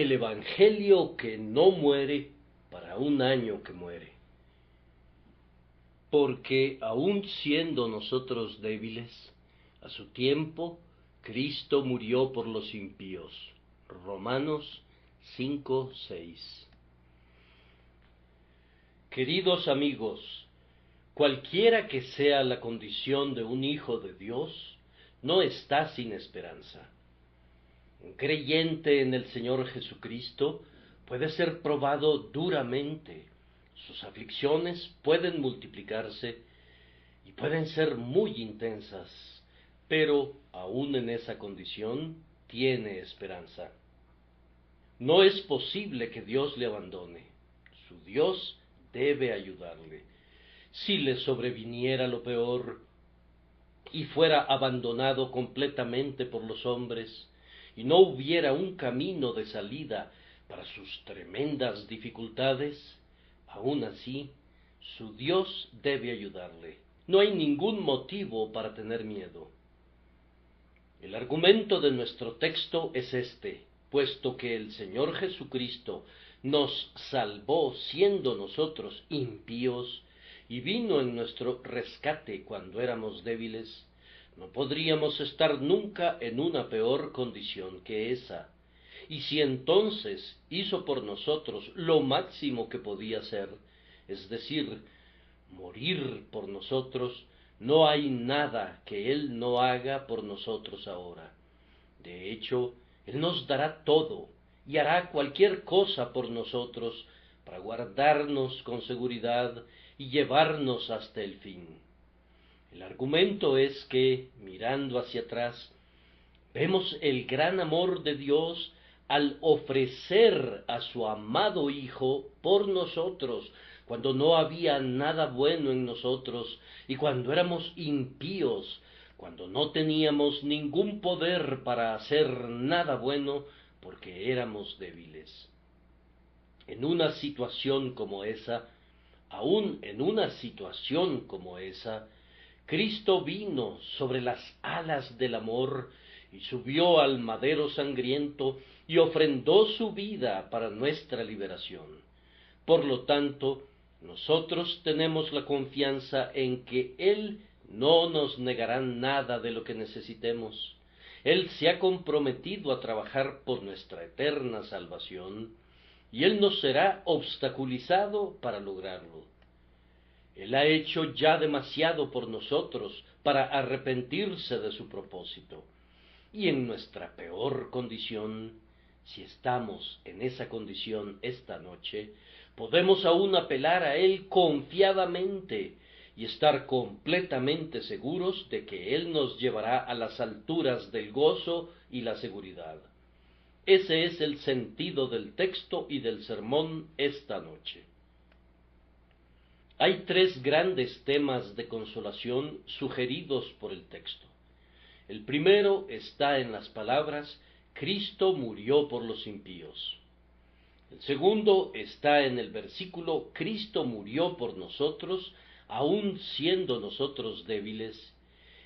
el Evangelio que no muere para un año que muere. Porque aun siendo nosotros débiles, a su tiempo Cristo murió por los impíos. Romanos 5:6. Queridos amigos, cualquiera que sea la condición de un hijo de Dios, no está sin esperanza. Un creyente en el Señor Jesucristo puede ser probado duramente. Sus aflicciones pueden multiplicarse y pueden ser muy intensas, pero aún en esa condición tiene esperanza. No es posible que Dios le abandone. Su Dios debe ayudarle. Si le sobreviniera lo peor y fuera abandonado completamente por los hombres, y no hubiera un camino de salida para sus tremendas dificultades, aún así, su Dios debe ayudarle. No hay ningún motivo para tener miedo. El argumento de nuestro texto es este: puesto que el Señor Jesucristo nos salvó siendo nosotros impíos, y vino en nuestro rescate cuando éramos débiles, no podríamos estar nunca en una peor condición que esa. Y si entonces hizo por nosotros lo máximo que podía hacer, es decir, morir por nosotros, no hay nada que Él no haga por nosotros ahora. De hecho, Él nos dará todo y hará cualquier cosa por nosotros para guardarnos con seguridad y llevarnos hasta el fin. El argumento es que, mirando hacia atrás, vemos el gran amor de Dios al ofrecer a su amado Hijo por nosotros, cuando no había nada bueno en nosotros y cuando éramos impíos, cuando no teníamos ningún poder para hacer nada bueno porque éramos débiles. En una situación como esa, aún en una situación como esa, Cristo vino sobre las alas del amor y subió al madero sangriento y ofrendó su vida para nuestra liberación. Por lo tanto, nosotros tenemos la confianza en que Él no nos negará nada de lo que necesitemos. Él se ha comprometido a trabajar por nuestra eterna salvación, y Él no será obstaculizado para lograrlo. Él ha hecho ya demasiado por nosotros para arrepentirse de su propósito. Y en nuestra peor condición, si estamos en esa condición esta noche, podemos aún apelar a Él confiadamente y estar completamente seguros de que Él nos llevará a las alturas del gozo y la seguridad. Ese es el sentido del texto y del sermón esta noche. Hay tres grandes temas de consolación sugeridos por el texto. El primero está en las palabras: Cristo murió por los impíos. El segundo está en el versículo: Cristo murió por nosotros, aun siendo nosotros débiles.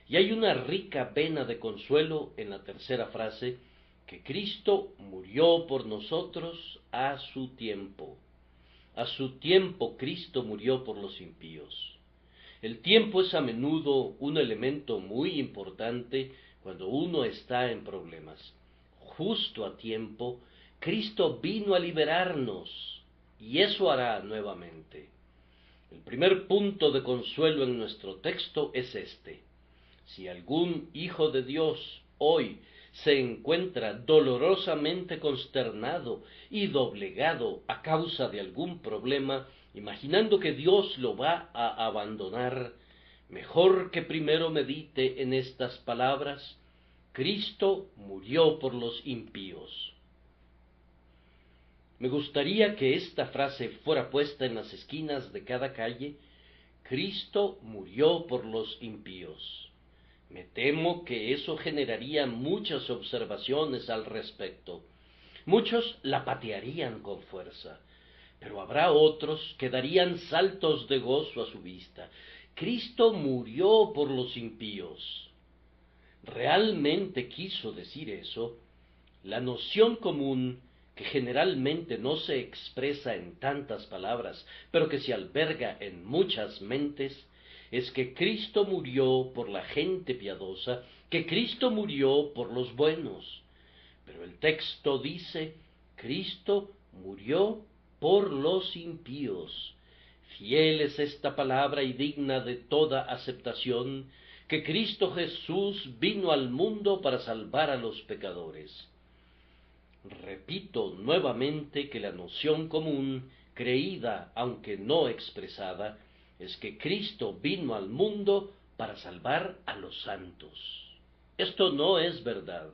Y hay una rica vena de consuelo en la tercera frase: que Cristo murió por nosotros a su tiempo. A su tiempo Cristo murió por los impíos. El tiempo es a menudo un elemento muy importante cuando uno está en problemas. Justo a tiempo, Cristo vino a liberarnos, y eso hará nuevamente. El primer punto de consuelo en nuestro texto es este: si algún hijo de Dios hoy se encuentra dolorosamente consternado y doblegado a causa de algún problema, imaginando que Dios lo va a abandonar, mejor que primero medite en estas palabras: Cristo murió por los impíos. Me gustaría que esta frase fuera puesta en las esquinas de cada calle: Cristo murió por los impíos. Me temo que eso generaría muchas observaciones al respecto. Muchos la patearían con fuerza, pero habrá otros que darían saltos de gozo a su vista. Cristo murió por los impíos. ¿Realmente quiso decir eso? La noción común que generalmente no se expresa en tantas palabras, pero que se alberga en muchas mentes, es que Cristo murió por la gente piadosa, que Cristo murió por los buenos. Pero el texto dice, Cristo murió por los impíos. Fiel es esta palabra y digna de toda aceptación, que Cristo Jesús vino al mundo para salvar a los pecadores. Repito nuevamente que la noción común, creída aunque no expresada, es que Cristo vino al mundo para salvar a los santos. Esto no es verdad.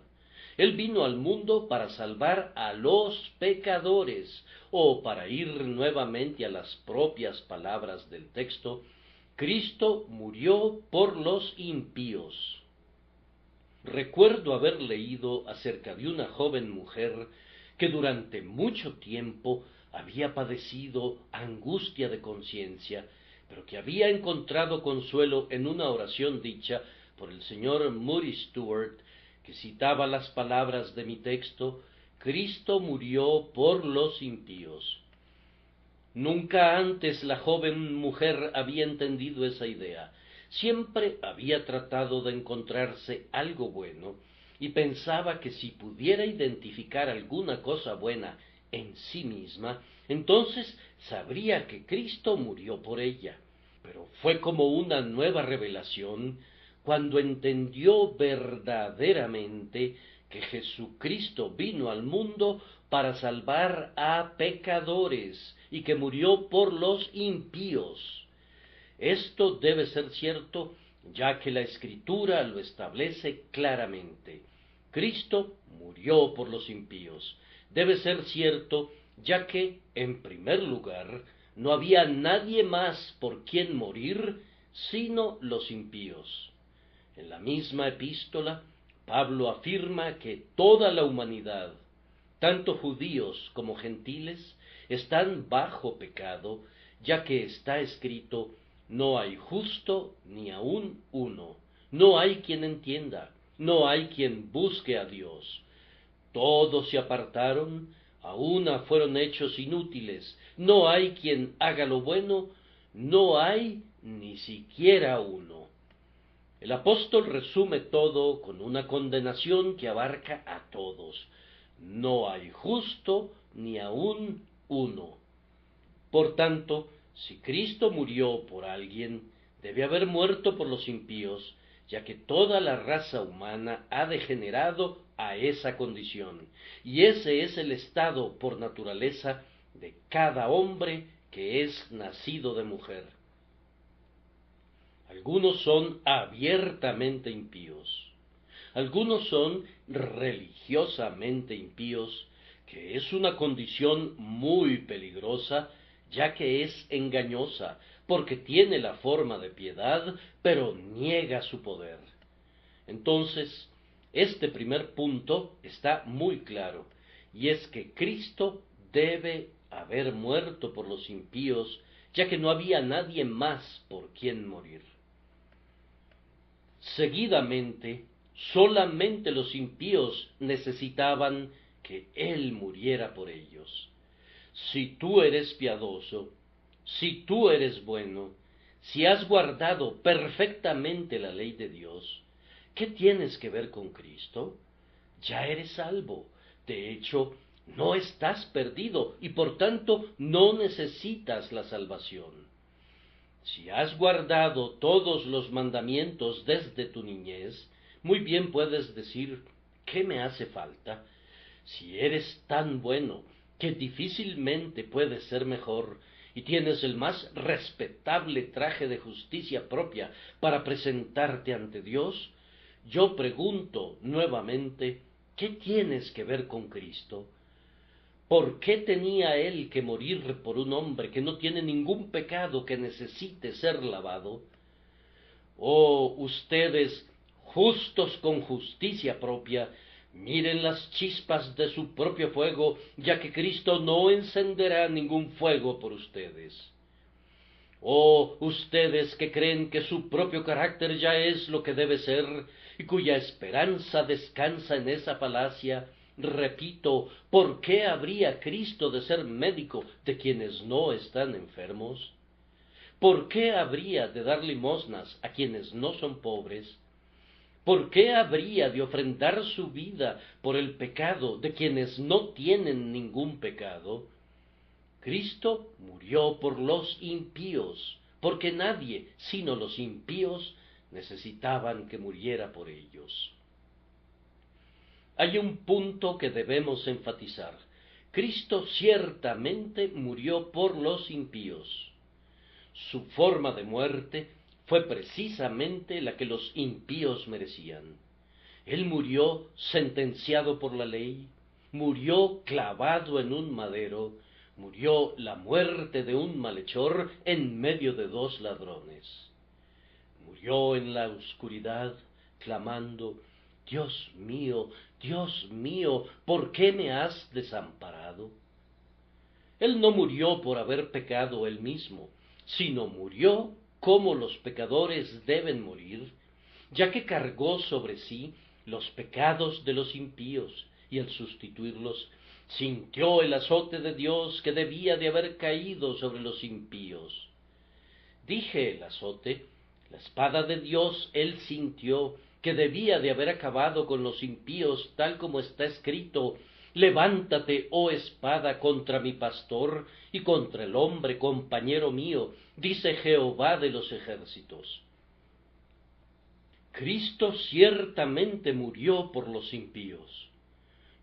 Él vino al mundo para salvar a los pecadores, o para ir nuevamente a las propias palabras del texto, Cristo murió por los impíos. Recuerdo haber leído acerca de una joven mujer que durante mucho tiempo había padecido angustia de conciencia, pero que había encontrado consuelo en una oración dicha por el señor Moody Stuart, que citaba las palabras de mi texto, Cristo murió por los impíos. Nunca antes la joven mujer había entendido esa idea. Siempre había tratado de encontrarse algo bueno y pensaba que si pudiera identificar alguna cosa buena en sí misma, entonces sabría que Cristo murió por ella. Pero fue como una nueva revelación cuando entendió verdaderamente que Jesucristo vino al mundo para salvar a pecadores y que murió por los impíos. Esto debe ser cierto, ya que la Escritura lo establece claramente. Cristo murió por los impíos. Debe ser cierto, ya que, en primer lugar, no había nadie más por quien morir, sino los impíos. En la misma epístola, Pablo afirma que toda la humanidad, tanto judíos como gentiles, están bajo pecado, ya que está escrito, no hay justo ni aun uno, no hay quien entienda, no hay quien busque a Dios. Todos se apartaron, a una fueron hechos inútiles, no hay quien haga lo bueno, no hay ni siquiera uno. El apóstol resume todo con una condenación que abarca a todos. No hay justo ni aun uno. Por tanto, si Cristo murió por alguien, debe haber muerto por los impíos, ya que toda la raza humana ha degenerado a esa condición, y ese es el estado por naturaleza de cada hombre que es nacido de mujer. Algunos son abiertamente impíos, algunos son religiosamente impíos, que es una condición muy peligrosa, ya que es engañosa, porque tiene la forma de piedad, pero niega su poder. Entonces, este primer punto está muy claro, y es que Cristo debe haber muerto por los impíos, ya que no había nadie más por quien morir. Seguidamente, solamente los impíos necesitaban que Él muriera por ellos. Si tú eres piadoso, si tú eres bueno, si has guardado perfectamente la ley de Dios, ¿qué tienes que ver con Cristo? Ya eres salvo. De hecho, no estás perdido y por tanto no necesitas la salvación. Si has guardado todos los mandamientos desde tu niñez, muy bien puedes decir, ¿qué me hace falta? Si eres tan bueno que difícilmente puedes ser mejor, y tienes el más respetable traje de justicia propia para presentarte ante Dios, yo pregunto nuevamente, ¿qué tienes que ver con Cristo? ¿Por qué tenía Él que morir por un hombre que no tiene ningún pecado que necesite ser lavado? Oh, ustedes, justos con justicia propia, miren las chispas de su propio fuego, ya que Cristo no encenderá ningún fuego por ustedes. Oh, ustedes que creen que su propio carácter ya es lo que debe ser, y cuya esperanza descansa en esa falacia, Repito, ¿por qué habría Cristo de ser médico de quienes no están enfermos? ¿Por qué habría de dar limosnas a quienes no son pobres? ¿Por qué habría de ofrendar su vida por el pecado de quienes no tienen ningún pecado? Cristo murió por los impíos, porque nadie, sino los impíos, necesitaban que muriera por ellos. Hay un punto que debemos enfatizar. Cristo ciertamente murió por los impíos. Su forma de muerte fue precisamente la que los impíos merecían. Él murió sentenciado por la ley, murió clavado en un madero, murió la muerte de un malhechor en medio de dos ladrones. Murió en la oscuridad, clamando, Dios mío, ¿por qué me has desamparado? Él no murió por haber pecado él mismo, sino murió como los pecadores deben morir, ya que cargó sobre sí los pecados de los impíos, y al sustituirlos, sintió el azote de Dios que debía de haber caído sobre los impíos. Dije el azote, la espada de Dios él sintió, que debía de haber acabado con los impíos, tal como está escrito, levántate, oh espada, contra mi pastor y contra el hombre compañero mío, dice Jehová de los ejércitos. Cristo ciertamente murió por los impíos.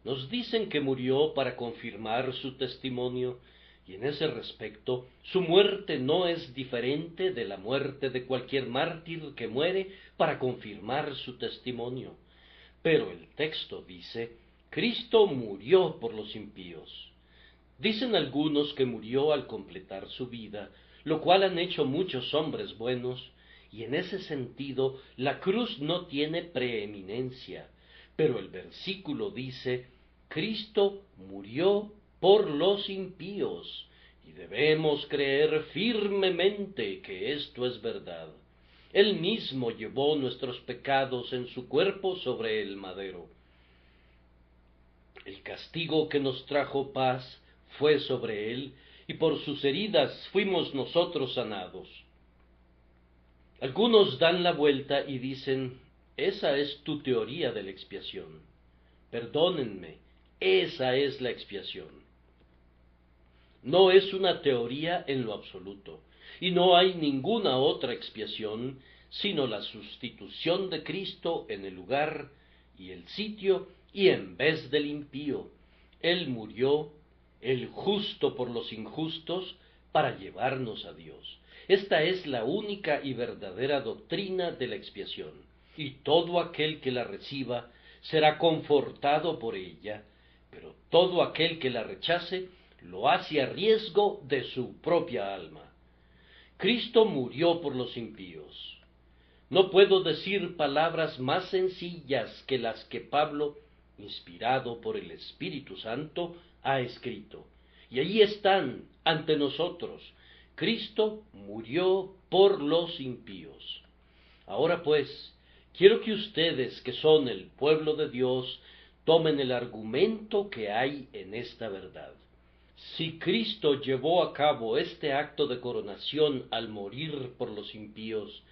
Nos dicen que murió para confirmar su testimonio, y en ese respecto su muerte no es diferente de la muerte de cualquier mártir que muere para confirmar su testimonio. Pero el texto dice, Cristo murió por los impíos. Dicen algunos que murió al completar su vida, lo cual han hecho muchos hombres buenos, y en ese sentido la cruz no tiene preeminencia, pero el versículo dice, Cristo murió por los impíos, y debemos creer firmemente que esto es verdad. Él mismo llevó nuestros pecados en su cuerpo sobre el madero. El castigo que nos trajo paz fue sobre él, y por sus heridas fuimos nosotros sanados. Algunos dan la vuelta y dicen, esa es tu teoría de la expiación. Perdónenme, esa es la expiación. No es una teoría en lo absoluto, y no hay ninguna otra expiación, sino la sustitución de Cristo en el lugar y el sitio, y en vez del impío. Él murió, el justo por los injustos, para llevarnos a Dios. Esta es la única y verdadera doctrina de la expiación, y todo aquel que la reciba será confortado por ella, pero todo aquel que la rechace lo hace a riesgo de su propia alma. Cristo murió por los impíos. No puedo decir palabras más sencillas que las que Pablo, inspirado por el Espíritu Santo, ha escrito. Y allí están ante nosotros. Cristo murió por los impíos. Ahora pues, quiero que ustedes, que son el pueblo de Dios, tomen el argumento que hay en esta verdad. Si Cristo llevó a cabo este acto de coronación al morir por los impíos,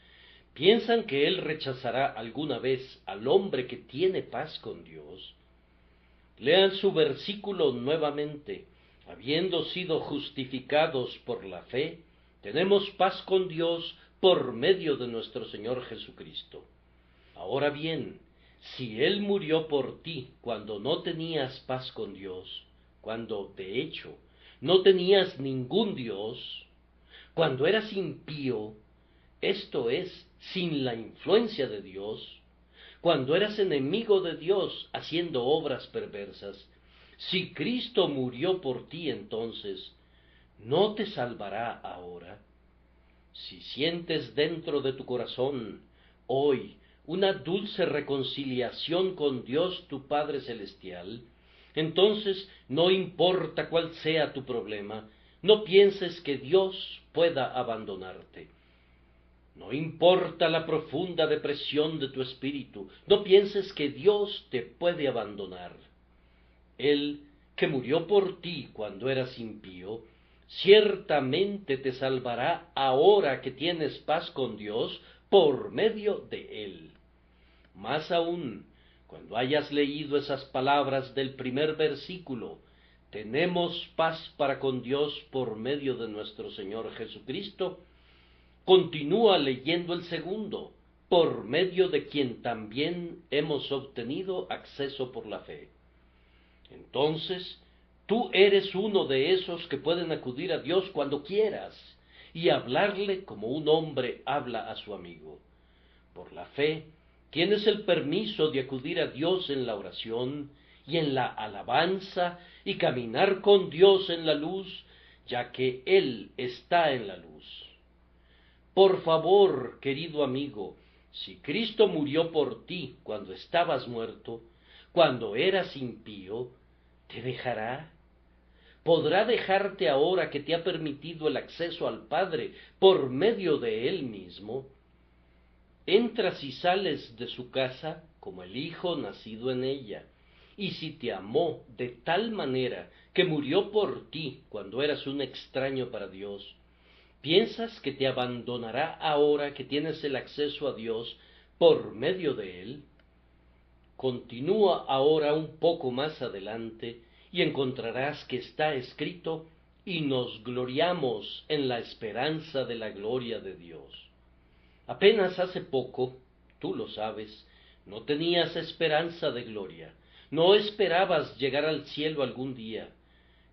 ¿piensan que Él rechazará alguna vez al hombre que tiene paz con Dios? Lean su versículo nuevamente. Habiendo sido justificados por la fe, tenemos paz con Dios por medio de nuestro Señor Jesucristo. Ahora bien, si Él murió por ti cuando no tenías paz con Dios, cuando, de hecho, no tenías ningún Dios, cuando eras impío, esto es, sin la influencia de Dios, cuando eras enemigo de Dios haciendo obras perversas, si Cristo murió por ti entonces, ¿no te salvará ahora? Si sientes dentro de tu corazón, hoy, una dulce reconciliación con Dios tu Padre Celestial, entonces no importa cuál sea tu problema, no pienses que Dios pueda abandonarte. No importa la profunda depresión de tu espíritu, no pienses que Dios te puede abandonar. Él, que murió por ti cuando eras impío, ciertamente te salvará ahora que tienes paz con Dios por medio de Él. Más aún, cuando hayas leído esas palabras del primer versículo, tenemos paz para con Dios por medio de nuestro Señor Jesucristo, continúa leyendo el segundo, por medio de quien también hemos obtenido acceso por la fe. Entonces, tú eres uno de esos que pueden acudir a Dios cuando quieras y hablarle como un hombre habla a su amigo. Por la fe, tienes el permiso de acudir a Dios en la oración y en la alabanza y caminar con Dios en la luz, ya que Él está en la luz. Por favor, querido amigo, si Cristo murió por ti cuando estabas muerto, cuando eras impío, ¿te dejará? ¿Podrá dejarte ahora que te ha permitido el acceso al Padre por medio de Él mismo? Entras y sales de su casa como el Hijo nacido en ella, y si te amó de tal manera que murió por ti cuando eras un extraño para Dios, ¿piensas que te abandonará ahora que tienes el acceso a Dios por medio de Él? Continúa ahora un poco más adelante y encontrarás que está escrito: y nos gloriamos en la esperanza de la gloria de Dios. Apenas hace poco, tú lo sabes, no tenías esperanza de gloria, no esperabas llegar al cielo algún día.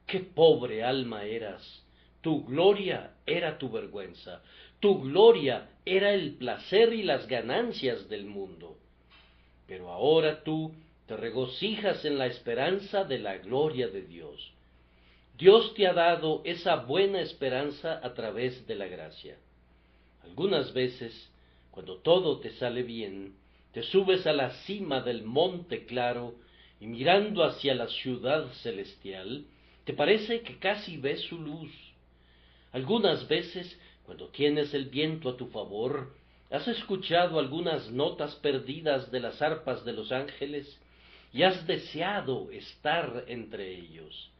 ¡Qué pobre alma eras! Tu gloria era tu vergüenza, tu gloria era el placer y las ganancias del mundo. Pero ahora tú te regocijas en la esperanza de la gloria de Dios. Dios te ha dado esa buena esperanza a través de la gracia. Algunas veces, cuando todo te sale bien, te subes a la cima del monte claro y mirando hacia la ciudad celestial, te parece que casi ves su luz. Algunas veces, cuando tienes el viento a tu favor, has escuchado algunas notas perdidas de las arpas de los ángeles y has deseado estar entre ellos.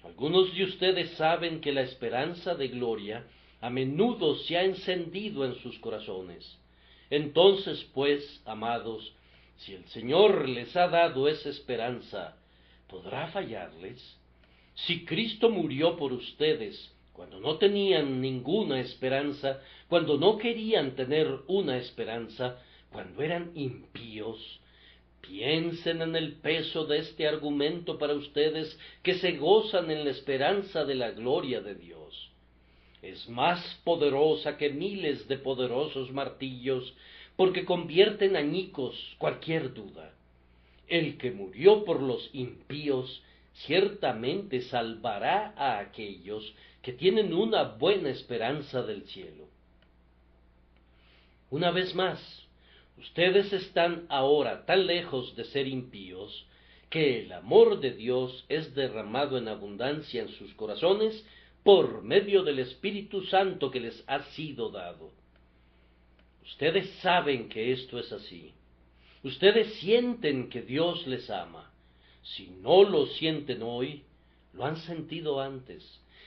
Algunos de ustedes saben que la esperanza de gloria a menudo se ha encendido en sus corazones. Entonces, pues, amados, si el Señor les ha dado esa esperanza, ¿podrá fallarles? Si Cristo murió por ustedes cuando no tenían ninguna esperanza, cuando no querían tener una esperanza, cuando eran impíos, piensen en el peso de este argumento para ustedes que se gozan en la esperanza de la gloria de Dios. Es más poderosa que miles de poderosos martillos, porque convierten añicos cualquier duda. El que murió por los impíos ciertamente salvará a aquellos que tienen una buena esperanza del cielo. Una vez más, ustedes están ahora tan lejos de ser impíos que el amor de Dios es derramado en abundancia en sus corazones por medio del Espíritu Santo que les ha sido dado. Ustedes saben que esto es así. Ustedes sienten que Dios les ama. Si no lo sienten hoy, lo han sentido antes.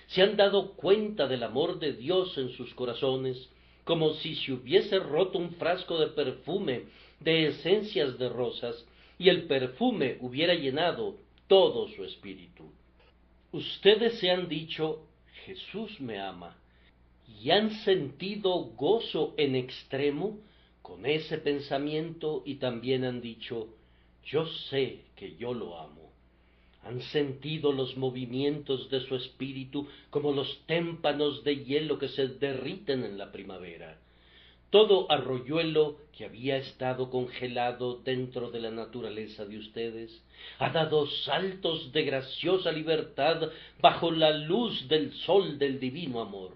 Se han dado cuenta del amor de Dios en sus corazones, como si se hubiese roto un frasco de perfume de esencias de rosas y el perfume hubiera llenado todo su espíritu. Ustedes se han dicho: Jesús me ama, y han sentido gozo en extremo con ese pensamiento, y también han dicho: yo sé que yo lo amo. Han sentido los movimientos de su espíritu como los témpanos de hielo que se derriten en la primavera. Todo arroyuelo que había estado congelado dentro de la naturaleza de ustedes ha dado saltos de graciosa libertad bajo la luz del sol del divino amor.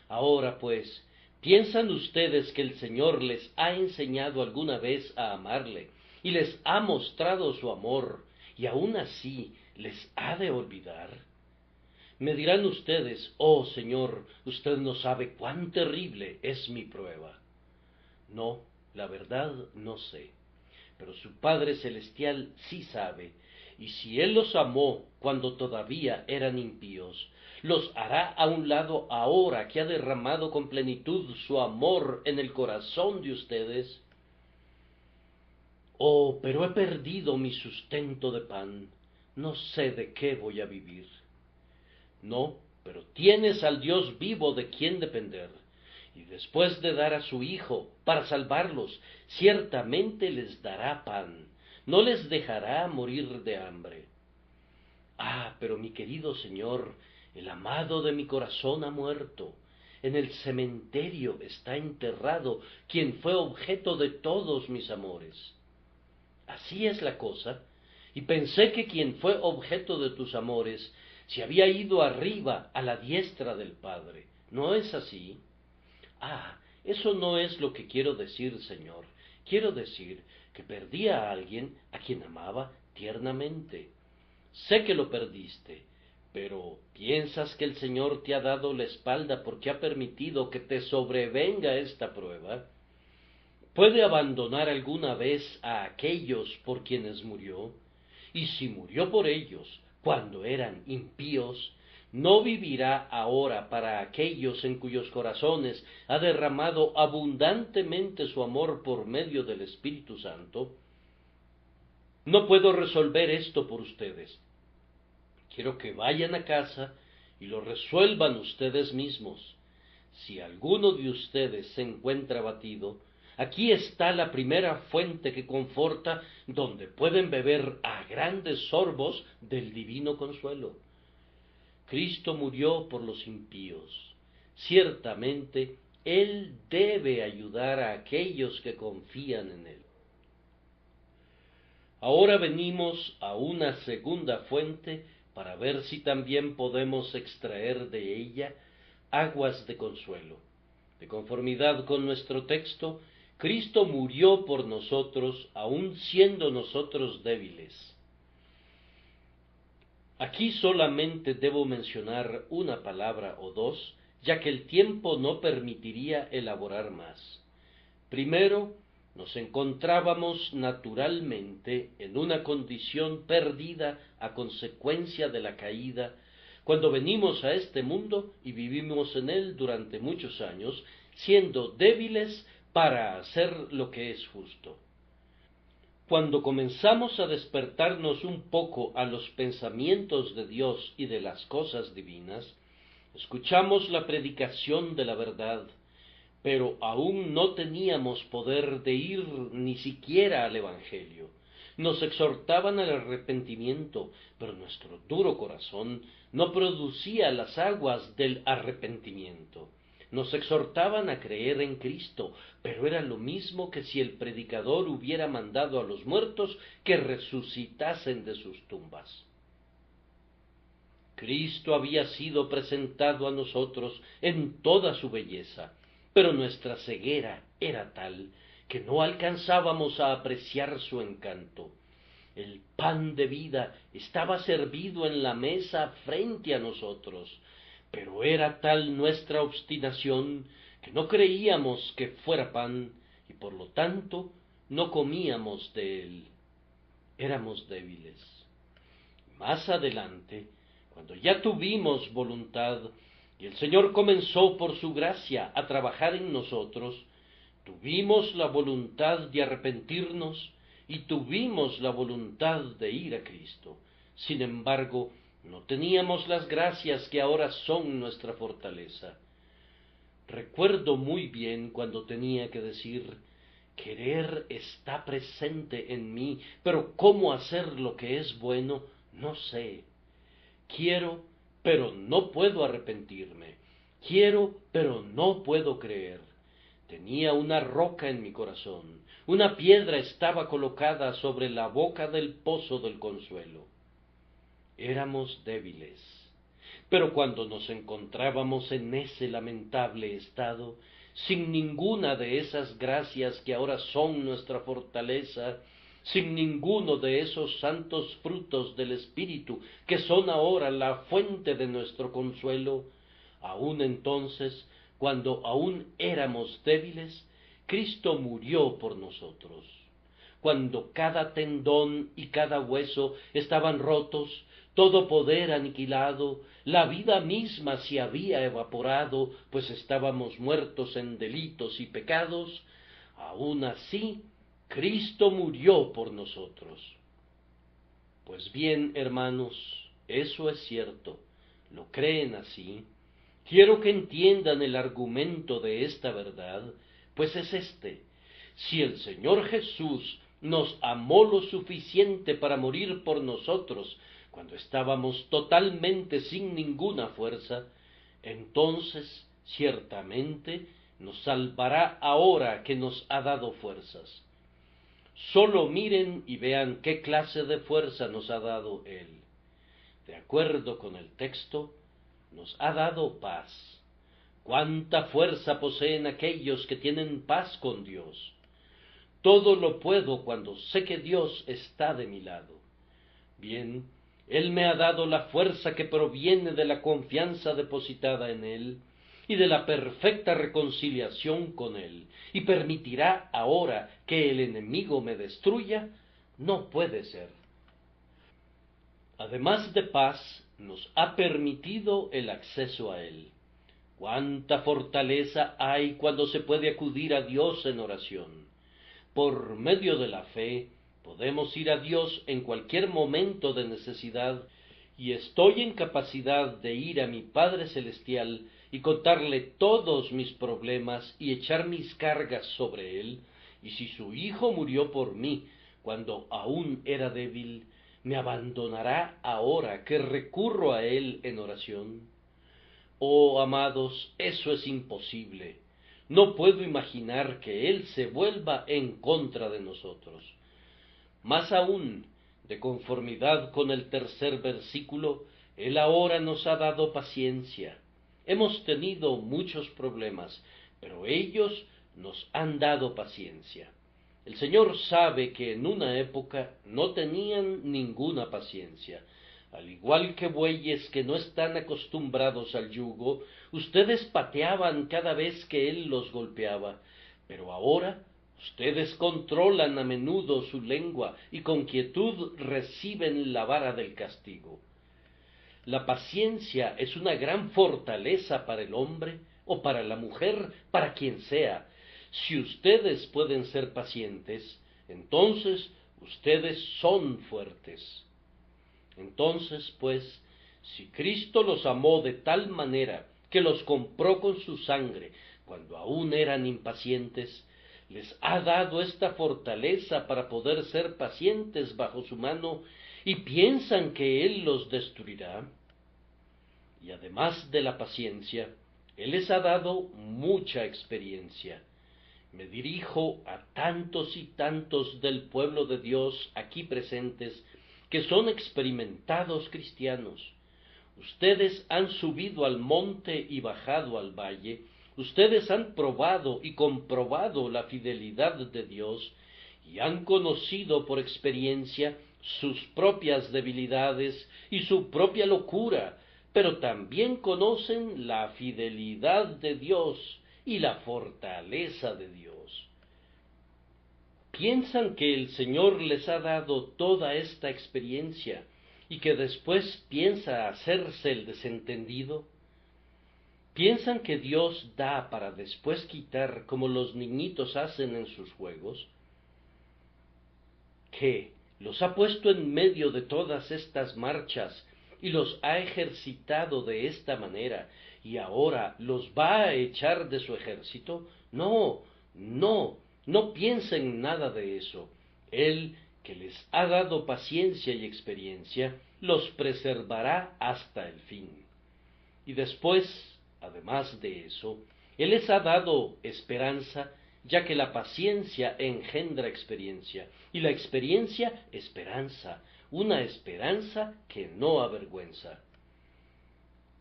Ahora pues, ¿piensan ustedes que el Señor les ha enseñado alguna vez a amarle y les ha mostrado su amor, y aún así les ha de olvidar? Me dirán ustedes: oh Señor, usted no sabe cuán terrible es mi prueba. No, la verdad no sé, pero su Padre Celestial sí sabe, Y si Él los amó cuando todavía eran impíos, los hará a un lado ahora que ha derramado con plenitud su amor en el corazón de ustedes. Oh, pero he perdido mi sustento de pan, no sé de qué voy a vivir. No, pero tienes al Dios vivo de quien depender, y después de dar a su Hijo para salvarlos, ciertamente les dará pan, no les dejará morir de hambre. Ah, pero mi querido Señor, el amado de mi corazón ha muerto. En el cementerio está enterrado quien fue objeto de todos mis amores. Así es la cosa, y pensé que quien fue objeto de tus amores se había ido arriba a la diestra del Padre. ¿No es así? Ah, eso no es lo que quiero decir, Señor. Quiero decir que perdí a alguien a quien amaba tiernamente. Sé que lo perdiste, pero ¿piensas que el Señor te ha dado la espalda porque ha permitido que te sobrevenga esta prueba? ¿Puede abandonar alguna vez a aquellos por quienes murió? Y si murió por ellos cuando eran impíos, ¿no vivirá ahora para aquellos en cuyos corazones ha derramado abundantemente su amor por medio del Espíritu Santo? No puedo resolver esto por ustedes. Quiero que vayan a casa y lo resuelvan ustedes mismos. Si alguno de ustedes se encuentra abatido, aquí está la primera fuente que conforta, donde pueden beber a grandes sorbos del divino consuelo. Cristo murió por los impíos. Ciertamente, Él debe ayudar a aquellos que confían en Él. Ahora venimos a una segunda fuente para ver si también podemos extraer de ella aguas de consuelo. De conformidad con nuestro texto, Cristo murió por nosotros, aun siendo nosotros débiles. Aquí solamente debo mencionar una palabra o dos, ya que el tiempo no permitiría elaborar más. Primero, nos encontrábamos naturalmente en una condición perdida a consecuencia de la caída, cuando venimos a este mundo y vivimos en él durante muchos años, siendo débiles para hacer lo que es justo. Cuando comenzamos a despertarnos un poco a los pensamientos de Dios y de las cosas divinas, escuchamos la predicación de la verdad, pero aún no teníamos poder de ir ni siquiera al Evangelio. Nos exhortaban al arrepentimiento, pero nuestro duro corazón no producía las aguas del arrepentimiento. Nos exhortaban a creer en Cristo, pero era lo mismo que si el predicador hubiera mandado a los muertos que resucitasen de sus tumbas. Cristo había sido presentado a nosotros en toda su belleza, pero nuestra ceguera era tal que no alcanzábamos a apreciar su encanto. El pan de vida estaba servido en la mesa frente a nosotros, pero era tal nuestra obstinación que no creíamos que fuera pan, y por lo tanto no comíamos de él. Éramos débiles. Más adelante, cuando ya tuvimos voluntad, y el Señor comenzó por su gracia a trabajar en nosotros, tuvimos la voluntad de arrepentirnos y tuvimos la voluntad de ir a Cristo. Sin embargo, no teníamos las gracias que ahora son nuestra fortaleza. Recuerdo muy bien cuando tenía que decir: querer está presente en mí, pero cómo hacer lo que es bueno, no sé. Quiero, pero no puedo arrepentirme. Quiero, pero no puedo creer. Tenía una roca en mi corazón. Una piedra estaba colocada sobre la boca del pozo del consuelo. Éramos débiles. Pero cuando nos encontrábamos en ese lamentable estado, sin ninguna de esas gracias que ahora son nuestra fortaleza, sin ninguno de esos santos frutos del Espíritu que son ahora la fuente de nuestro consuelo, aun entonces, cuando aún éramos débiles, Cristo murió por nosotros. cuando cada tendón y cada hueso estaban rotos, todo poder aniquilado, la vida misma se había evaporado, pues estábamos muertos en delitos y pecados, aun así Cristo murió por nosotros. Pues bien, hermanos, eso es cierto, ¿lo creen así? Quiero que entiendan el argumento de esta verdad, pues es este: si el Señor Jesús nos amó lo suficiente para morir por nosotros cuando estábamos totalmente sin ninguna fuerza, entonces ciertamente nos salvará ahora que nos ha dado fuerzas. Solo miren y vean qué clase de fuerza nos ha dado Él. De acuerdo con el texto, nos ha dado paz. ¿Cuánta fuerza poseen aquellos que tienen paz con Dios? Todo lo puedo cuando sé que Dios está de mi lado. Bien, Él me ha dado la fuerza que proviene de la confianza depositada en Él y de la perfecta reconciliación con Él, y permitirá ahora que el enemigo me destruya. No puede ser. Además de paz, nos ha permitido el acceso a Él. Cuánta fortaleza hay cuando se puede acudir a Dios en oración. Por medio de la fe, podemos ir a Dios en cualquier momento de necesidad, y estoy en capacidad de ir a mi Padre Celestial y contarle todos mis problemas y echar mis cargas sobre Él, y si su Hijo murió por mí cuando aún era débil, ¿me abandonará ahora que recurro a Él en oración? Oh, amados, eso es imposible. No puedo imaginar que Él se vuelva en contra de nosotros. Más aún, de conformidad con el tercer versículo, Él ahora nos ha dado paciencia. Hemos tenido muchos problemas, pero ellos nos han dado paciencia. El Señor sabe que en una época no tenían ninguna paciencia. Al igual que bueyes que no están acostumbrados al yugo, ustedes pateaban cada vez que Él los golpeaba, pero ahora ustedes controlan a menudo su lengua y con quietud reciben la vara del castigo. La paciencia es una gran fortaleza para el hombre o para la mujer, para quien sea. Si ustedes pueden ser pacientes, entonces ustedes son fuertes. Entonces, pues, si Cristo los amó de tal manera que los compró con su sangre cuando aún eran impacientes, les ha dado esta fortaleza para poder ser pacientes bajo su mano, y piensan que Él los destruirá. Y además de la paciencia, Él les ha dado mucha experiencia. Me dirijo a tantos y tantos del pueblo de Dios aquí presentes que son experimentados cristianos. Ustedes han subido al monte y bajado al valle, ustedes han probado y comprobado la fidelidad de Dios y han conocido por experiencia sus propias debilidades y su propia locura, pero también conocen la fidelidad de Dios y la fortaleza de Dios. ¿Piensan que el Señor les ha dado toda esta experiencia y que después piensa hacerse el desentendido? ¿Piensan que Dios da para después quitar como los niñitos hacen en sus juegos? ¿Qué? ¿Los ha puesto en medio de todas estas marchas y los ha ejercitado de esta manera y ahora los va a echar de su ejército? No, no, no piensen nada de eso. Él, que les ha dado paciencia y experiencia, los preservará hasta el fin. Y después, además de eso, Él les ha dado esperanza, ya que la paciencia engendra experiencia, y la experiencia esperanza, una esperanza que no avergüenza.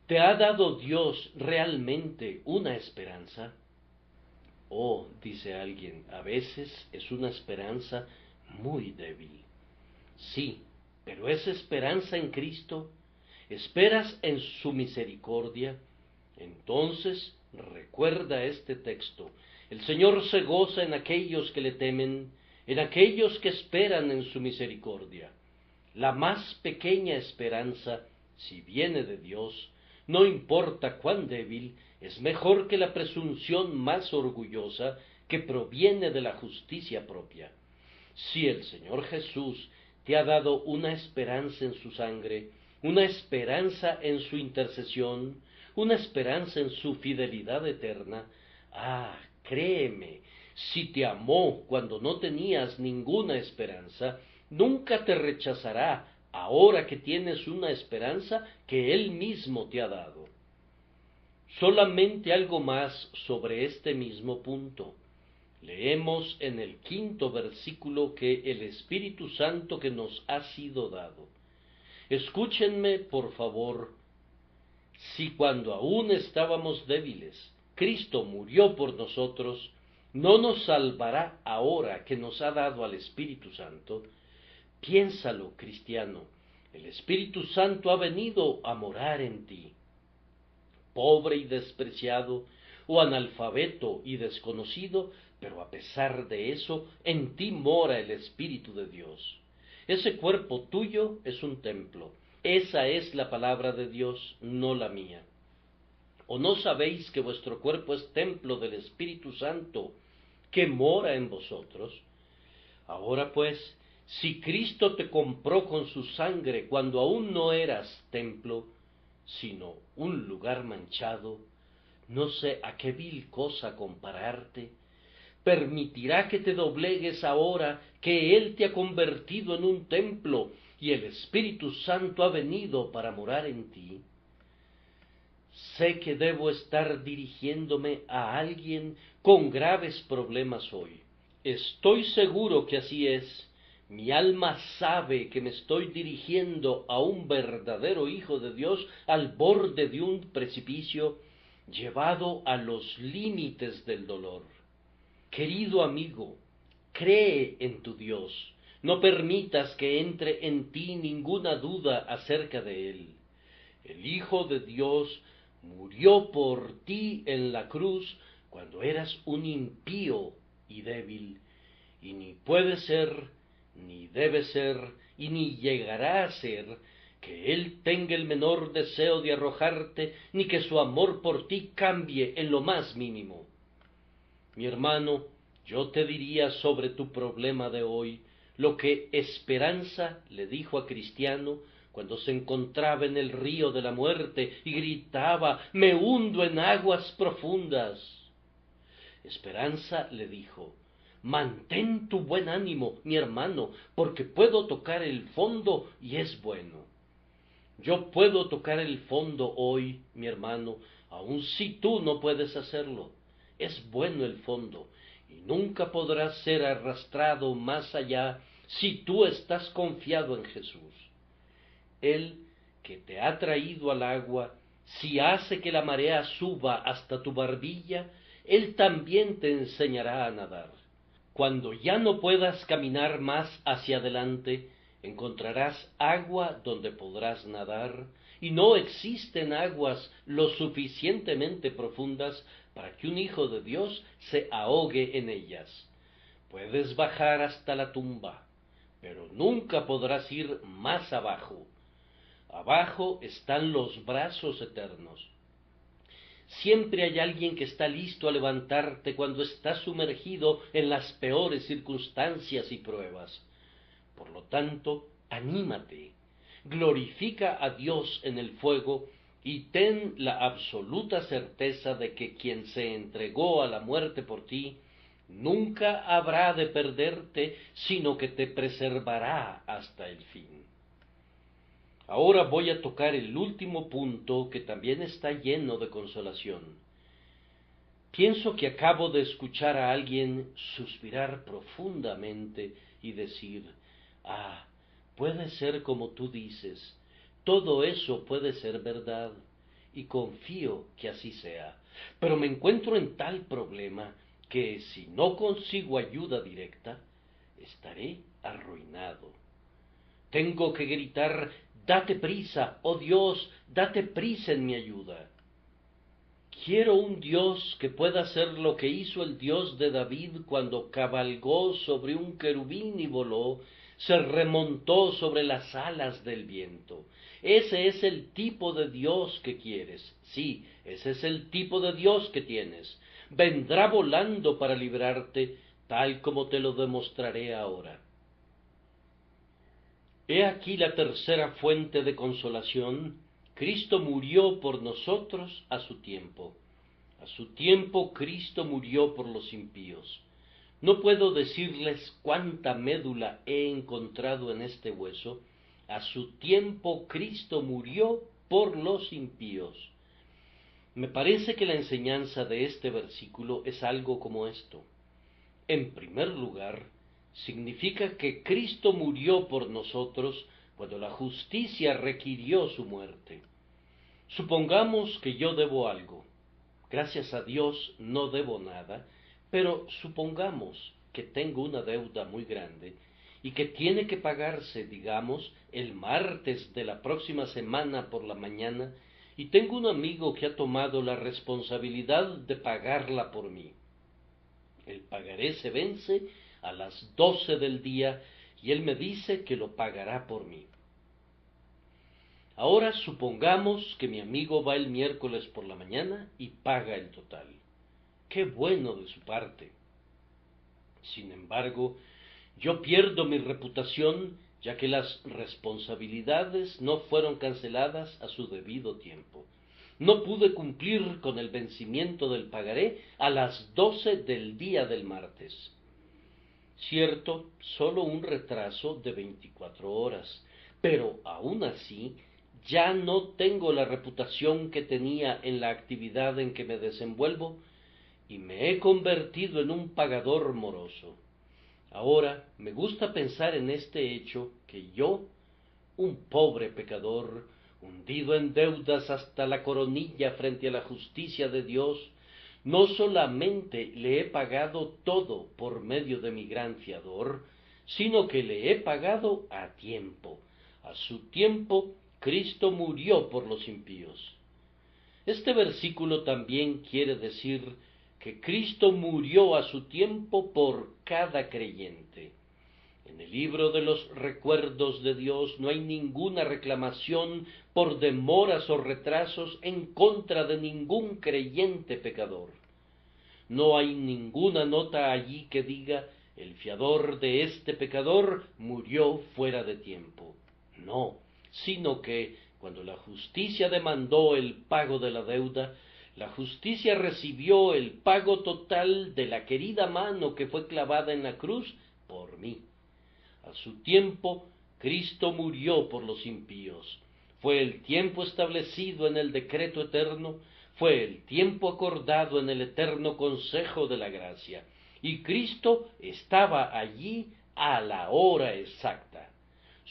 ¿Te ha dado Dios realmente una esperanza? Oh, dice alguien, a veces es una esperanza muy débil. Sí, pero es esperanza en Cristo. ¿Esperas en su misericordia? Entonces recuerda este texto. El Señor se goza en aquellos que le temen, en aquellos que esperan en su misericordia. La más pequeña esperanza, si viene de Dios, no importa cuán débil, es mejor que la presunción más orgullosa que proviene de la justicia propia. Si el Señor Jesús te ha dado una esperanza en su sangre, una esperanza en su intercesión, una esperanza en su fidelidad eterna, créeme, si te amó cuando no tenías ninguna esperanza, nunca te rechazará ahora que tienes una esperanza que Él mismo te ha dado. Solamente algo más sobre este mismo punto. Leemos en el 5º versículo que el Espíritu Santo que nos ha sido dado. Escúchenme, por favor, si cuando aún estábamos débiles, Cristo murió por nosotros, ¿no nos salvará ahora que nos ha dado al Espíritu Santo? Piénsalo, cristiano, el Espíritu Santo ha venido a morar en ti. Pobre y despreciado, o analfabeto y desconocido, pero a pesar de eso, en ti mora el Espíritu de Dios. Ese cuerpo tuyo es un templo. Esa es la palabra de Dios, no la mía. ¿O no sabéis que vuestro cuerpo es templo del Espíritu Santo, que mora en vosotros? Ahora pues, si Cristo te compró con su sangre cuando aún no eras templo, sino un lugar manchado, no sé a qué vil cosa compararte, permitirá que te doblegues ahora que Él te ha convertido en un templo y el Espíritu Santo ha venido para morar en ti. Sé que debo estar dirigiéndome a alguien con graves problemas hoy. Estoy seguro que así es. Mi alma sabe que me estoy dirigiendo a un verdadero Hijo de Dios al borde de un precipicio, llevado a los límites del dolor. Querido amigo, cree en tu Dios. No permitas que entre en ti ninguna duda acerca de Él. El Hijo de Dios murió por ti en la cruz cuando eras un impío y débil, y ni puede ser, ni debe ser, y ni llegará a ser, que Él tenga el menor deseo de arrojarte, ni que su amor por ti cambie en lo más mínimo. Mi hermano, yo te diría sobre tu problema de hoy lo que Esperanza le dijo a Cristiano cuando se encontraba en el río de la muerte y gritaba: «Me hundo en aguas profundas». Esperanza le dijo: «Mantén tu buen ánimo, mi hermano, porque puedo tocar el fondo y es bueno». Yo puedo tocar el fondo hoy, mi hermano, aun si tú no puedes hacerlo. Es bueno el fondo, y nunca podrás ser arrastrado más allá si tú estás confiado en Jesús. Él, que te ha traído al agua, si hace que la marea suba hasta tu barbilla, Él también te enseñará a nadar. Cuando ya no puedas caminar más hacia adelante, encontrarás agua donde podrás nadar, y no existen aguas lo suficientemente profundas para que un hijo de Dios se ahogue en ellas. Puedes bajar hasta la tumba, pero nunca podrás ir más abajo. Abajo están los brazos eternos. Siempre hay alguien que está listo a levantarte cuando estás sumergido en las peores circunstancias y pruebas. Por lo tanto, anímate, glorifica a Dios en el fuego y ten la absoluta certeza de que quien se entregó a la muerte por ti, nunca habrá de perderte, sino que te preservará hasta el fin. Ahora voy a tocar el último punto que también está lleno de consolación. Pienso que acabo de escuchar a alguien suspirar profundamente y decir: puede ser como tú dices, todo eso puede ser verdad, y confío que así sea, pero me encuentro en tal problema que si no consigo ayuda directa, estaré arruinado. Tengo que gritar: «Date prisa, oh Dios, date prisa en mi ayuda». Quiero un Dios que pueda hacer lo que hizo el Dios de David cuando cabalgó sobre un querubín y voló, se remontó sobre las alas del viento. Ese es el tipo de Dios que quieres. Sí, ese es el tipo de Dios que tienes. Vendrá volando para librarte, tal como te lo demostraré ahora. He aquí la tercera fuente de consolación. Cristo murió por nosotros a su tiempo. A su tiempo Cristo murió por los impíos. No puedo decirles cuánta médula he encontrado en este hueso. A su tiempo Cristo murió por los impíos. Me parece que la enseñanza de este versículo es algo como esto. En primer lugar, significa que Cristo murió por nosotros cuando la justicia requirió su muerte. Supongamos que yo debo algo. Gracias a Dios no debo nada, pero supongamos que tengo una deuda muy grande y que tiene que pagarse, digamos, el martes de la próxima semana por la mañana, y tengo un amigo que ha tomado la responsabilidad de pagarla por mí. El pagaré se vence a las 12 del día y él me dice que lo pagará por mí. Ahora supongamos que mi amigo va el miércoles por la mañana y paga el total. ¡Qué bueno de su parte! Sin embargo, yo pierdo mi reputación, ya que las responsabilidades no fueron canceladas a su debido tiempo. No pude cumplir con el vencimiento del pagaré a las 12 del día del martes. Cierto, solo un retraso de 24 horas, pero aún así ya no tengo la reputación que tenía en la actividad en que me desenvuelvo y me he convertido en un pagador moroso. Ahora me gusta pensar en este hecho que yo, un pobre pecador, hundido en deudas hasta la coronilla frente a la justicia de Dios, no solamente le he pagado todo por medio de mi gran fiador, sino que le he pagado a tiempo. A su tiempo Cristo murió por los impíos. Este versículo también quiere decir que Cristo murió a su tiempo por cada creyente. En el libro de los recuerdos de Dios no hay ninguna reclamación por demoras o retrasos en contra de ningún creyente pecador. No hay ninguna nota allí que diga el fiador de este pecador murió fuera de tiempo. No, sino que cuando la justicia demandó el pago de la deuda, la justicia recibió el pago total de la querida mano que fue clavada en la cruz por mí. A su tiempo, Cristo murió por los impíos. Fue el tiempo establecido en el decreto eterno, fue el tiempo acordado en el eterno consejo de la gracia, y Cristo estaba allí a la hora exacta.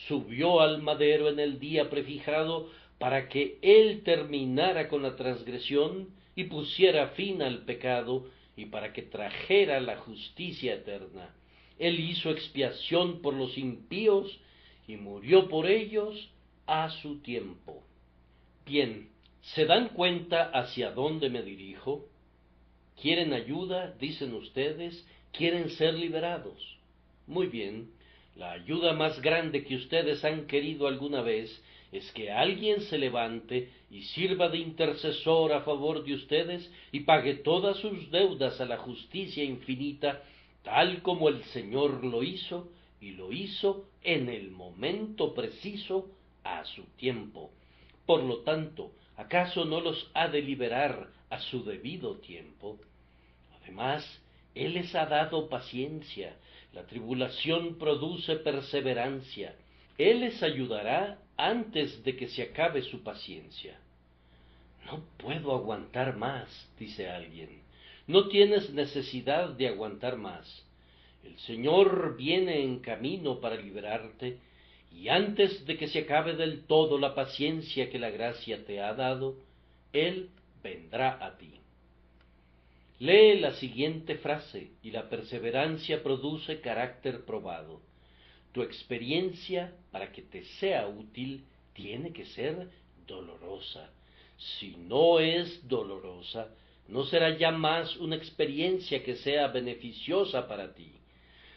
Subió al madero en el día prefijado para que Él terminara con la transgresión y pusiera fin al pecado, y para que trajera la justicia eterna. Él hizo expiación por los impíos y murió por ellos a su tiempo. Bien, ¿se dan cuenta hacia dónde me dirijo? ¿Quieren ayuda? Dicen ustedes. ¿Quieren ser liberados? Muy bien, la ayuda más grande que ustedes han querido alguna vez es que alguien se levante y sirva de intercesor a favor de ustedes y pague todas sus deudas a la justicia infinita, tal como el Señor lo hizo, y lo hizo en el momento preciso a su tiempo. Por lo tanto, ¿acaso no los ha de liberar a su debido tiempo? Además, Él les ha dado paciencia. La tribulación produce perseverancia. Él les ayudará antes de que se acabe su paciencia. No puedo aguantar más, dice alguien. No tienes necesidad de aguantar más. El Señor viene en camino para liberarte, y antes de que se acabe del todo la paciencia que la gracia te ha dado, Él vendrá a ti. Lee la siguiente frase y la perseverancia produce carácter probado. Tu experiencia, para que te sea útil, tiene que ser dolorosa. Si no es dolorosa, no será ya más una experiencia que sea beneficiosa para ti.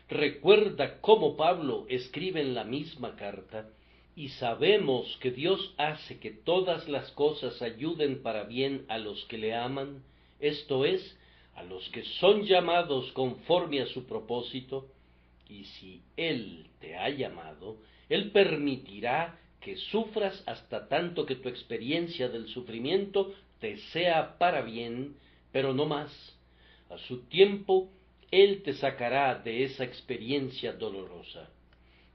Recuerda cómo Pablo escribe en la misma carta: y sabemos que Dios hace que todas las cosas ayuden para bien a los que le aman, esto es, a los que son llamados conforme a su propósito. Y si Él te ha llamado, Él permitirá que sufras hasta tanto que tu experiencia del sufrimiento te sea para bien, pero no más. A su tiempo, Él te sacará de esa experiencia dolorosa.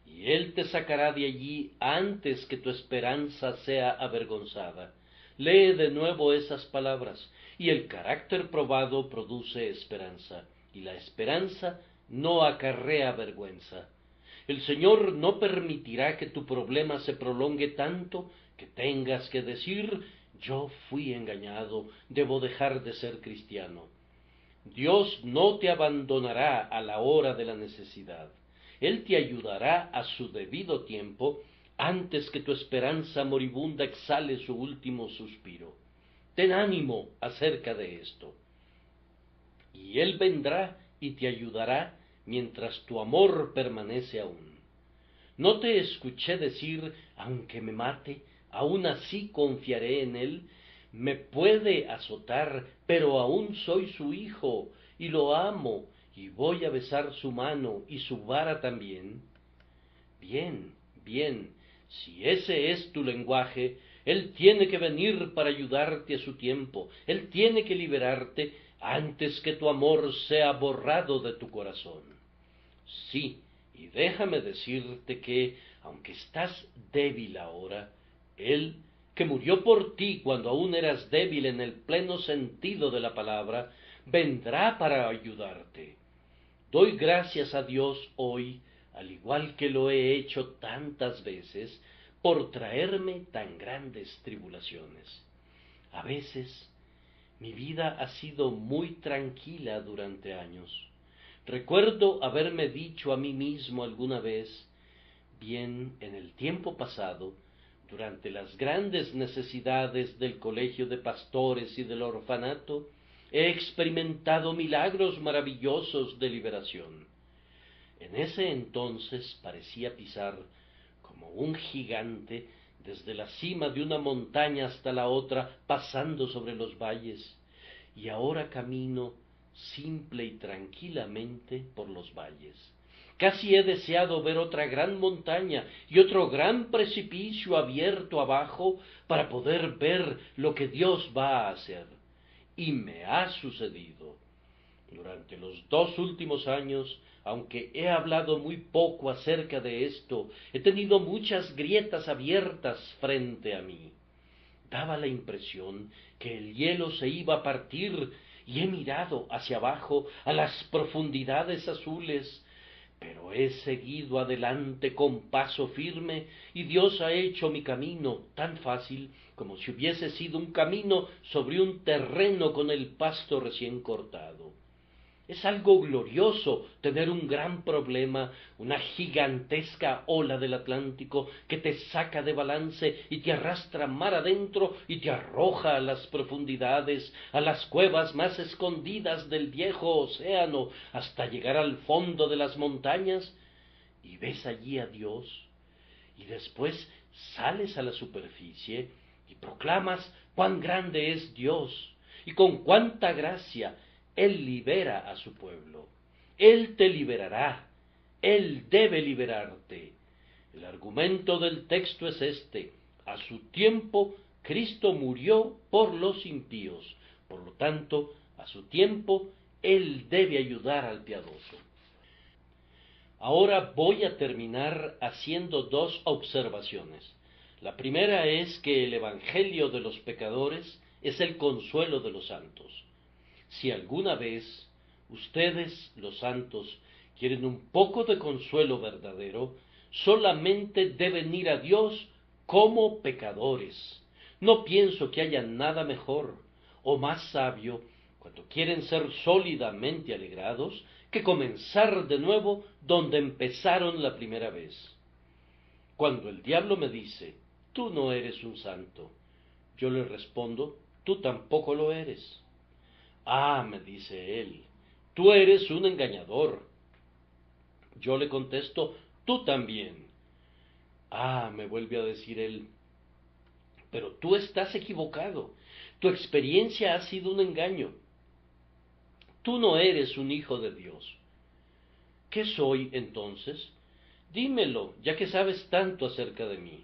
Y Él te sacará de allí antes que tu esperanza sea avergonzada. Lee de nuevo esas palabras, y el carácter probado produce esperanza, y la esperanza no acarrea vergüenza. El Señor no permitirá que tu problema se prolongue tanto que tengas que decir: yo fui engañado, debo dejar de ser cristiano. Dios no te abandonará a la hora de la necesidad. Él te ayudará a su debido tiempo, antes que tu esperanza moribunda exhale su último suspiro. Ten ánimo acerca de esto. Y Él vendrá y te ayudará mientras tu amor permanece aún. No te escuché decir: aunque me mate, aún así confiaré en Él. Me puede azotar, pero aún soy su hijo, y lo amo, y voy a besar su mano y su vara también. Bien, bien, si ese es tu lenguaje, Él tiene que venir para ayudarte a su tiempo. Él tiene que liberarte antes que tu amor sea borrado de tu corazón. Sí, y déjame decirte que, aunque estás débil ahora, Él, que murió por ti cuando aún eras débil en el pleno sentido de la palabra, vendrá para ayudarte. Doy gracias a Dios hoy, al igual que lo he hecho tantas veces, por traerme tan grandes tribulaciones. A veces, mi vida ha sido muy tranquila durante años. Recuerdo haberme dicho a mí mismo alguna vez: bien, en el tiempo pasado, durante las grandes necesidades del colegio de pastores y del orfanato, he experimentado milagros maravillosos de liberación. En ese entonces parecía pisar, como un gigante, desde la cima de una montaña hasta la otra, pasando sobre los valles, y ahora camino simple y tranquilamente por los valles. Casi he deseado ver otra gran montaña y otro gran precipicio abierto abajo para poder ver lo que Dios va a hacer. Y me ha sucedido. Durante los 2 últimos años, aunque he hablado muy poco acerca de esto, he tenido muchas grietas abiertas frente a mí. Daba la impresión que el hielo se iba a partir, y he mirado hacia abajo a las profundidades azules, pero he seguido adelante con paso firme, y Dios ha hecho mi camino tan fácil como si hubiese sido un camino sobre un terreno con el pasto recién cortado. Es algo glorioso tener un gran problema, una gigantesca ola del Atlántico que te saca de balance y te arrastra mar adentro y te arroja a las profundidades, a las cuevas más escondidas del viejo océano, hasta llegar al fondo de las montañas, y ves allí a Dios, y después sales a la superficie y proclamas cuán grande es Dios y con cuánta gracia Él libera a su pueblo. Él te liberará. Él debe liberarte. El argumento del texto es este: a su tiempo Cristo murió por los impíos. Por lo tanto, a su tiempo Él debe ayudar al piadoso. Ahora voy a terminar haciendo 2 observaciones. La primera es que el Evangelio de los pecadores es el consuelo de los santos. Si alguna vez ustedes, los santos, quieren un poco de consuelo verdadero, solamente deben ir a Dios como pecadores. No pienso que haya nada mejor o más sabio, cuando quieren ser sólidamente alegrados, que comenzar de nuevo donde empezaron la primera vez. Cuando el diablo me dice: tú no eres un santo, Yo le respondo, tú tampoco lo eres. Ah, me dice él, tú eres un engañador. Yo le contesto, tú también. Ah, me vuelve a decir él, pero tú estás equivocado. Tu experiencia ha sido un engaño. Tú no eres un hijo de Dios. ¿Qué soy entonces? Dímelo, ya que sabes tanto acerca de mí.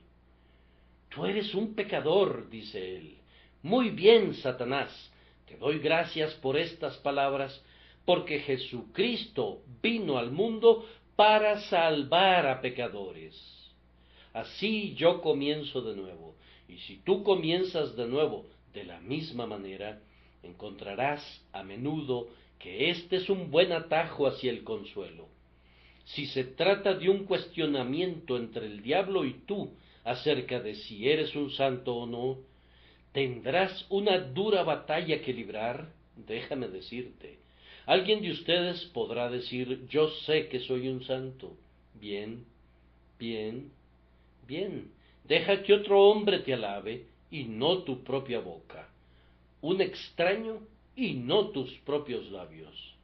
Tú eres un pecador, dice él. Muy bien, Satanás, te doy gracias por estas palabras, porque Jesucristo vino al mundo para salvar a pecadores. Así yo comienzo de nuevo, y si tú comienzas de nuevo de la misma manera, encontrarás a menudo que este es un buen atajo hacia el consuelo. Si se trata de un cuestionamiento entre el diablo y tú acerca de si eres un santo o no, tendrás una dura batalla que librar, déjame decirte. Alguien de ustedes podrá decir, yo sé que soy un santo. Bien, bien, bien. Deja que otro hombre te alabe y no tu propia boca. Un extraño y no tus propios labios.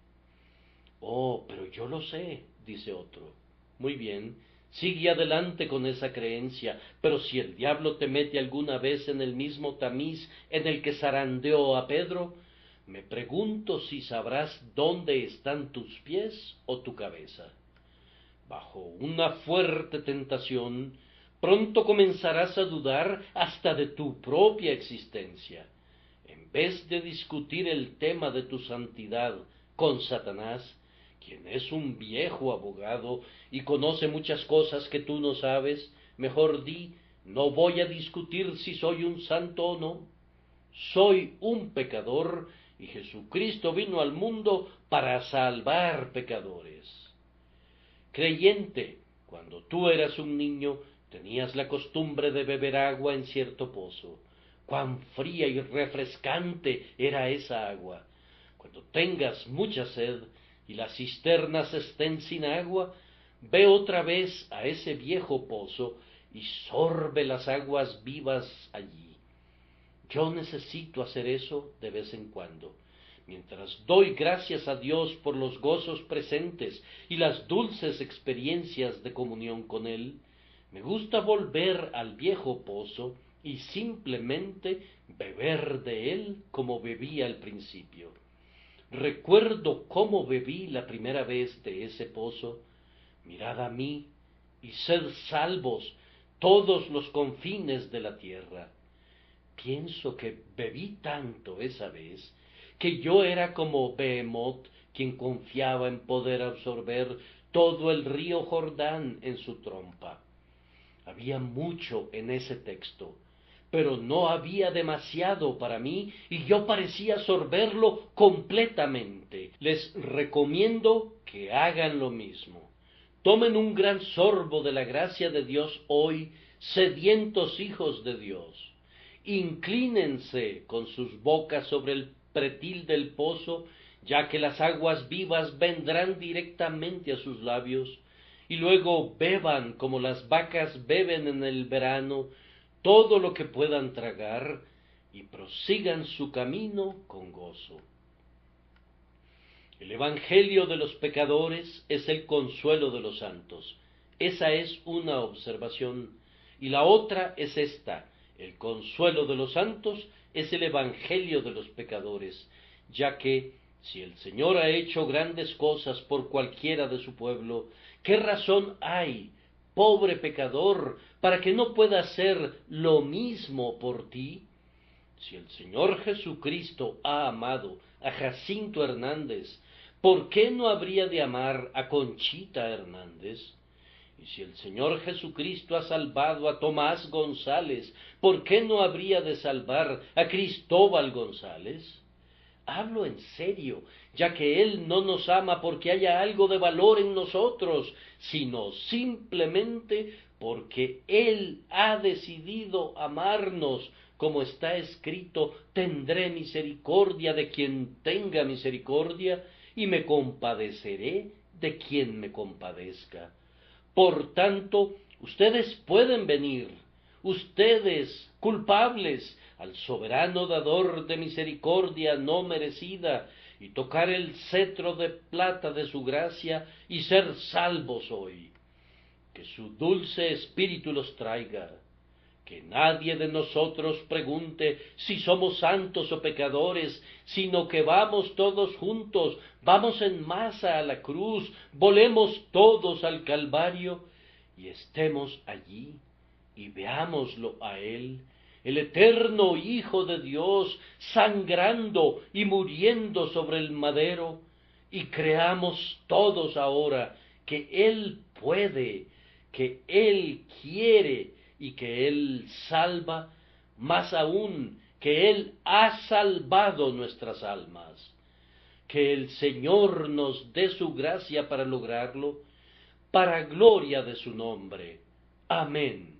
Oh, pero yo lo sé, dice otro. Muy bien, sigue adelante con esa creencia, pero si el diablo te mete alguna vez en el mismo tamiz en el que zarandeó a Pedro, me pregunto si sabrás dónde están tus pies o tu cabeza. Bajo una fuerte tentación, pronto comenzarás a dudar hasta de tu propia existencia. En vez de discutir el tema de tu santidad con Satanás, quien es un viejo abogado y conoce muchas cosas que tú no sabes, mejor di, no voy a discutir si soy un santo o no. Soy un pecador y Jesucristo vino al mundo para salvar pecadores. Creyente, cuando tú eras un niño, tenías la costumbre de beber agua en cierto pozo. Cuán fría y refrescante era esa agua. Cuando tengas mucha sed y las cisternas estén sin agua, ve otra vez a ese viejo pozo y sorbe las aguas vivas allí. Yo necesito hacer eso de vez en cuando. Mientras doy gracias a Dios por los gozos presentes y las dulces experiencias de comunión con Él, me gusta volver al viejo pozo y simplemente beber de él como bebí al principio. Recuerdo cómo bebí la primera vez de ese pozo. Mirad a mí y sed salvos todos los confines de la tierra. Pienso que bebí tanto esa vez que yo era como Behemoth, quien confiaba en poder absorber todo el río Jordán en su trompa. Había mucho en ese texto, pero no había demasiado para mí y yo parecía sorberlo completamente. Les recomiendo que hagan lo mismo. Tomen un gran sorbo de la gracia de Dios hoy, sedientos hijos de Dios. Inclínense con sus bocas sobre el pretil del pozo, ya que las aguas vivas vendrán directamente a sus labios, y luego beban como las vacas beben en el verano todo lo que puedan tragar, y prosigan su camino con gozo. El Evangelio de los pecadores es el consuelo de los santos. Esa es una observación. Y la otra es esta: el consuelo de los santos es el Evangelio de los pecadores, ya que, si el Señor ha hecho grandes cosas por cualquiera de su pueblo, ¿qué razón hay, pobre pecador, para que no pueda hacer lo mismo por ti? Si el Señor Jesucristo ha amado a Jacinto Hernández, ¿por qué no habría de amar a Conchita Hernández? Y si el Señor Jesucristo ha salvado a Tomás González, ¿por qué no habría de salvar a Cristóbal González? Hablo en serio, ya que Él no nos ama porque haya algo de valor en nosotros, sino simplemente porque Él ha decidido amarnos, como está escrito: tendré misericordia de quien tenga misericordia, y me compadeceré de quien me compadezca. Por tanto, ustedes pueden venir, ustedes, culpables, al soberano dador de misericordia no merecida, y tocar el cetro de plata de su gracia y ser salvos hoy. Que su dulce espíritu los traiga. Que nadie de nosotros pregunte si somos santos o pecadores, sino que vamos todos juntos, vamos en masa a la cruz, volemos todos al Calvario, y estemos allí, y veámoslo a Él, el eterno Hijo de Dios, sangrando y muriendo sobre el madero, y creamos todos ahora que Él puede, que Él quiere, y que Él salva, más aún que Él ha salvado nuestras almas. Que el Señor nos dé su gracia para lograrlo, para gloria de su nombre. Amén.